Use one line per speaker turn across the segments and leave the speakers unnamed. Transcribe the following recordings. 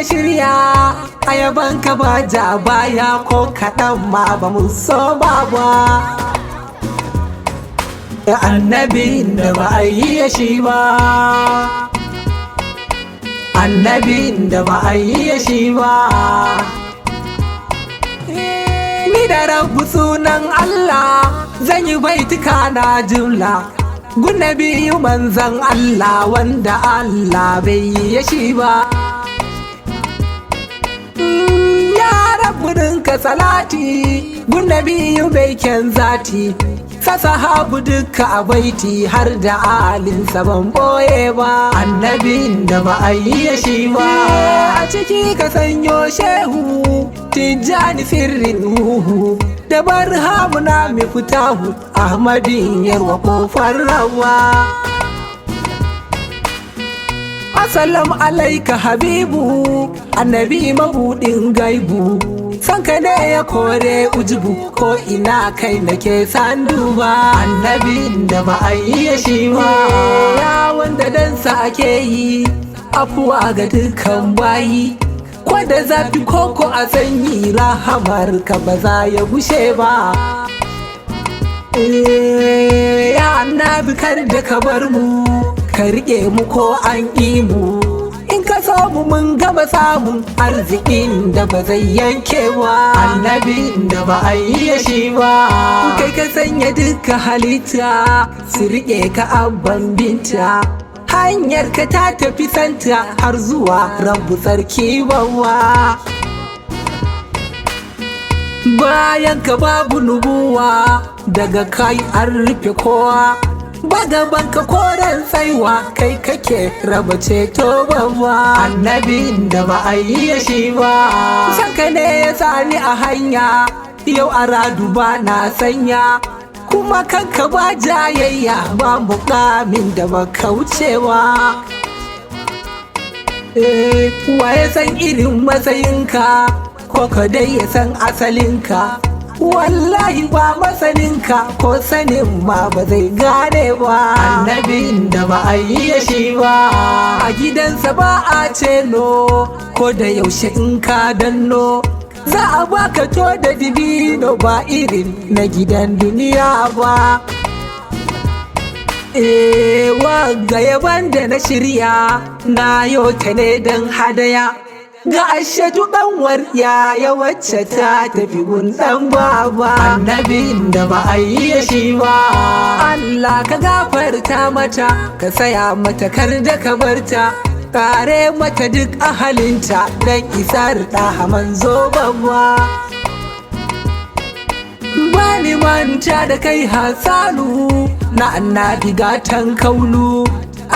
na shirya ayaban ka ba ja baya ko kaɗan ma ba mu so ba annabin da ba a yi shi ba, annabin da ba a yi shi ba. Ni da rabu sunan Allah zan yi baituka na jumla gunna biyu manzan Allah wanda Allah bai yi shi ba. Ya rabu dinka salati gunna biyu bai kyan zati sa sahabu duka a baiti har da alinsa ban boye ba annabin da ba a yi shi ba. A ciki ka sanyo shehu tijjani sirrin ruhu da barhamu na mai fitahu ahmadin yarwa kofar rawa. Assalamu alaika habibu annabi mabudin gaibu sanka ne ya kore ujubu ko ina kai nake san duba annabin da ba a yi shi ba. Ya wanda dansa ake yi afuwa ga dukkan bayi ko da zafi koko a sanyi rahamar ka ba za ya gushe ba. Ya annabi kar da ka bar mu ka rike mu ko an ƙi mu in ka so mu mun gaba samun arzikin da ba zai yanke ba annabin da ba a yi shi ba. Kai ka sanya duka halitta su rike ka abban binta hanyar ka ta tafi santa har zuwa rabu sarki bawa. Bayan ka babu nubuwa daga kai an rufe kowa ba gaban ka koren tsaiwa kai kake raba ceto babba annabin da ba a yi shi ba. Sanka ne ya sani a hanya yau a radu ba na sanya kuma kanka ba jayayya ba mukamin da ba kaucewa. Waye san irin matsayinka ko ka dai ya san asalinka wallahi ba masaninka ko sanin ma ba zai gane ba annabin da ba a yi shi ba. A gidansa ba a ceno ko da yaushe in ka danno za a baka to da dibino ba irin na gidan duniya ba. Wagga yaban da na shirya na yau ta ne don hadaya ga ashadu ɗanwar ya wacce ta tafi gundan baba annabin da ba a yi shi ba. Allah ka gafarta mata ka saya mata kar da ka barta kare mata duk ahalinta don isar ɗaha manzo babba. Bani manta da kai Hassanu na annabi gatan kaunu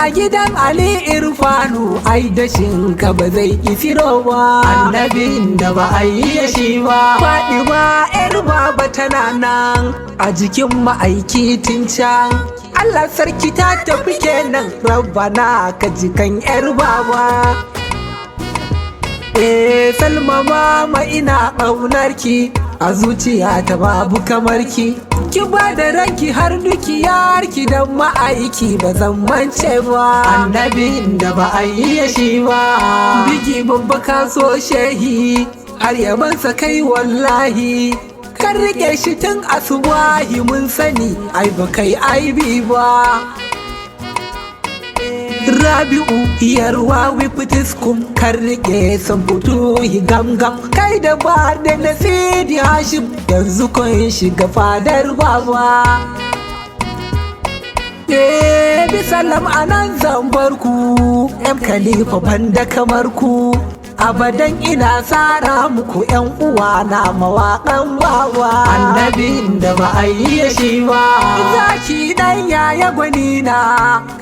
a gidan Ali Irfanu ai dashin ka ba zai isiro ba annabin da ba a yi shi ba. Faɗima yar baba tana nan a jikin ma'aiki tun can Allah sarki ta tafi kenan rabbana ka jikan yar baba. Salma mama ina ƙaunarki a zuciya ta babu kamarki ki ba da ranki har dukiyarki don ma'aiki ba zan mance ba annabin da ba a yi shi ba. Bigi babba ka so shehi har yabansa kai wallahi kan rike shi tun asubahi mun sani ai ba kai aibi ba. Rabi'u yarwa wifitiskum kan rike sun fito gam-gam kai da ba da nasidi hashim yanzu kun shiga fadar baba. Bisalam anan zan barku yan khalifa banda kamar ku abadan ina tsara muku yan uwa na mawaƙan baba annabin da ba a yi shi ba. Zaki dan yaya gwani na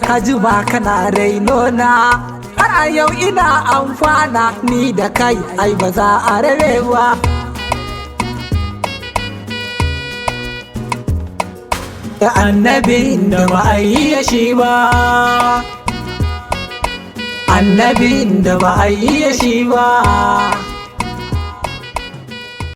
kaji ba kana raino na har a yau ina amfana ni da kai ai ba za a rabe ba. Annabin da ba a yi shi ba annabin da ba a yi shi ba.